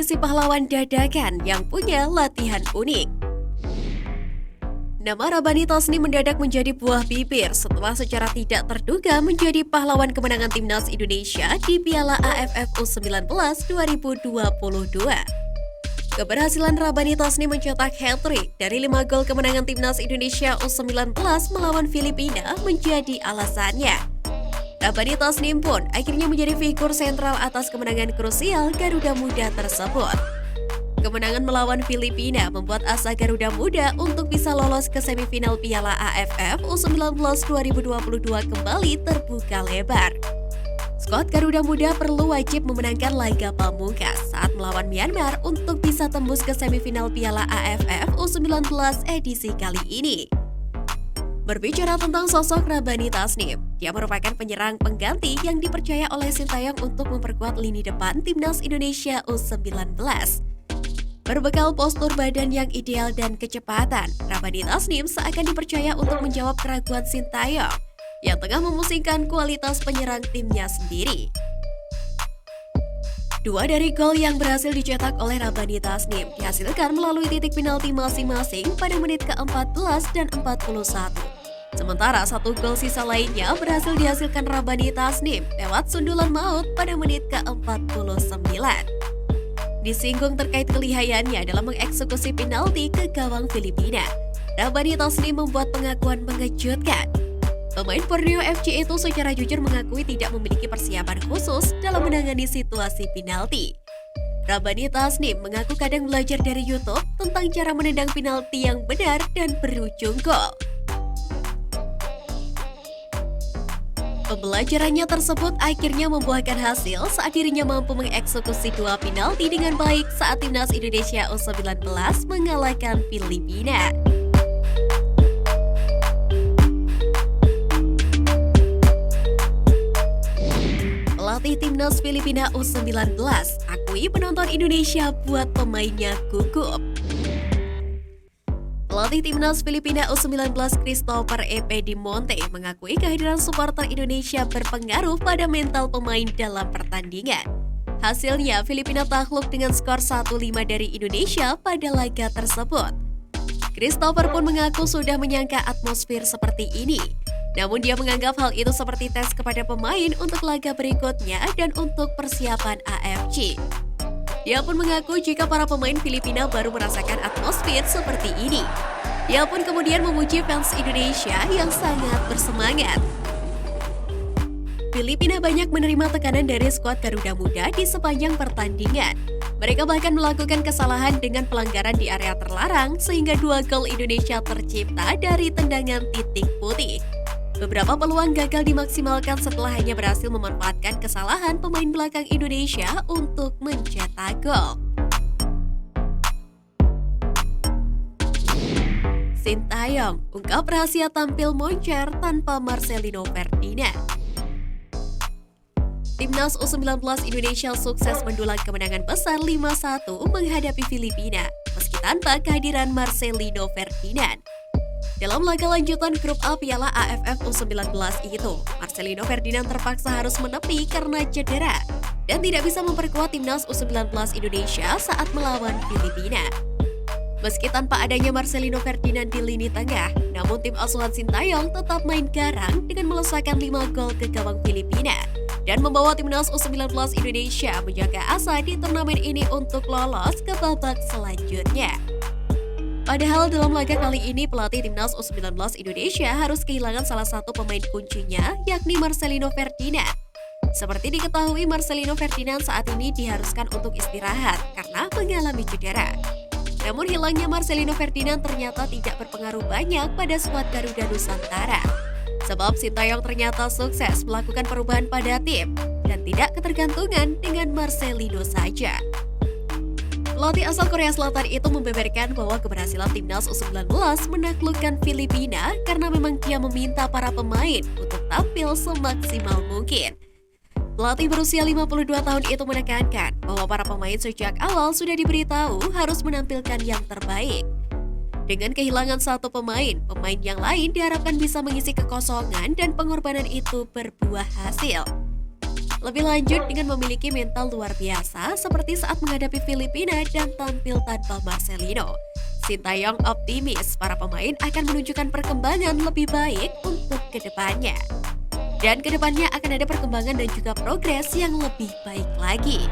versi pahlawan dadakan yang punya latihan unik. Nama Rabbani Tasnim mendadak menjadi buah bibir setelah secara tidak terduga menjadi pahlawan kemenangan Timnas Indonesia di Piala AFF U19 2022. Keberhasilan Rabbani Tasnim mencetak hat-trick dari 5 gol kemenangan Timnas Indonesia U19 melawan Filipina menjadi alasannya. Rabbani Tasnim pun akhirnya menjadi figur sentral atas kemenangan krusial Garuda Muda tersebut. Kemenangan melawan Filipina membuat asa Garuda Muda untuk bisa lolos ke semifinal Piala AFF U19 2022 kembali terbuka lebar. Skuad Garuda Muda perlu wajib memenangkan laga pamungkas saat melawan Myanmar untuk bisa tembus ke semifinal Piala AFF U19 edisi kali ini. Berbicara tentang sosok Rabbani Tasnim, dia merupakan penyerang pengganti yang dipercaya oleh Sintayong untuk memperkuat lini depan Timnas Indonesia U19. Berbekal postur badan yang ideal dan kecepatan, Rabbani Tasnim seakan dipercaya untuk menjawab keraguan Sintayong yang tengah memusingkan kualitas penyerang timnya sendiri. 2 dari gol yang berhasil dicetak oleh Rabbani Tasnim dihasilkan melalui titik penalti masing-masing pada menit ke-14 dan 41. Sementara 1 gol sisa lainnya berhasil dihasilkan Rabbani Tasnim lewat sundulan maut pada menit ke-49. Disinggung terkait kelihayannya dalam mengeksekusi penalti ke gawang Filipina, Rabbani Tasnim membuat pengakuan mengejutkan. Pemain Borneo FC itu secara jujur mengakui tidak memiliki persiapan khusus dalam menangani situasi penalti. Rabbani Tasnim mengaku kadang belajar dari YouTube tentang cara menendang penalti yang benar dan berujung gol. Pembelajarannya tersebut akhirnya membuahkan hasil saat dirinya mampu mengeksekusi 2 penalti dengan baik saat Timnas Indonesia U19 mengalahkan Filipina. Pelatih Timnas Filipina U19 akui penonton Indonesia buat pemainnya gugup. Pelatih Timnas Filipina U19 Christopher Epedimonte mengakui kehadiran supporter Indonesia berpengaruh pada mental pemain dalam pertandingan. Hasilnya, Filipina takluk dengan skor 1-5 dari Indonesia pada laga tersebut. Christopher pun mengaku sudah menyangka atmosfer seperti ini. Namun dia menganggap hal itu seperti tes kepada pemain untuk laga berikutnya dan untuk persiapan AFC. Dia pun mengaku jika para pemain Filipina baru merasakan atmosfer seperti ini. Dia pun kemudian memuji fans Indonesia yang sangat bersemangat. Filipina banyak menerima tekanan dari skuad Garuda Muda di sepanjang pertandingan. Mereka bahkan melakukan kesalahan dengan pelanggaran di area terlarang sehingga 2 gol Indonesia tercipta dari tendangan titik putih. Beberapa peluang gagal dimaksimalkan setelah hanya berhasil memanfaatkan kesalahan pemain belakang Indonesia untuk mencetak gol. Sintayong ungkap rahasia tampil moncer tanpa Marcelino Ferdinand. Timnas U19 Indonesia sukses mendulang kemenangan besar 5-1 menghadapi Filipina meski tanpa kehadiran Marcelino Ferdinand. Dalam laga lanjutan grup A Piala AFF U19 itu, Marcelino Ferdinand terpaksa harus menepi karena cedera dan tidak bisa memperkuat Timnas U19 Indonesia saat melawan Filipina. Meski tanpa adanya Marcelino Ferdinand di lini tengah, namun tim asuhan Sintayong tetap main garang dengan melesakkan 5 gol ke gawang Filipina dan membawa Timnas U19 Indonesia menjaga asa di turnamen ini untuk lolos ke babak selanjutnya. Padahal dalam laga kali ini pelatih Timnas U19 Indonesia harus kehilangan salah satu pemain kuncinya, yakni Marcelino Ferdinand. Seperti diketahui, Marcelino Ferdinand saat ini diharuskan untuk istirahat karena mengalami cedera. Namun hilangnya Marcelino Ferdinand ternyata tidak berpengaruh banyak pada skuad Garuda Nusantara. Sebab Sintayong ternyata sukses melakukan perubahan pada tim dan tidak ketergantungan dengan Marcelino saja. Pelatih asal Korea Selatan itu membeberkan bahwa keberhasilan Timnas U19 menaklukkan Filipina karena memang dia meminta para pemain untuk tampil semaksimal mungkin. Pelatih berusia 52 tahun itu menekankan bahwa para pemain sejak awal sudah diberitahu harus menampilkan yang terbaik. Dengan kehilangan satu pemain yang lain diharapkan bisa mengisi kekosongan dan pengorbanan itu berbuah hasil. Lebih lanjut dengan memiliki mental luar biasa seperti saat menghadapi Filipina dan tampil tanpa Marcelino. Sintayong optimis para pemain akan menunjukkan perkembangan lebih baik untuk kedepannya. Dan kedepannya akan ada perkembangan dan juga progres yang lebih baik lagi.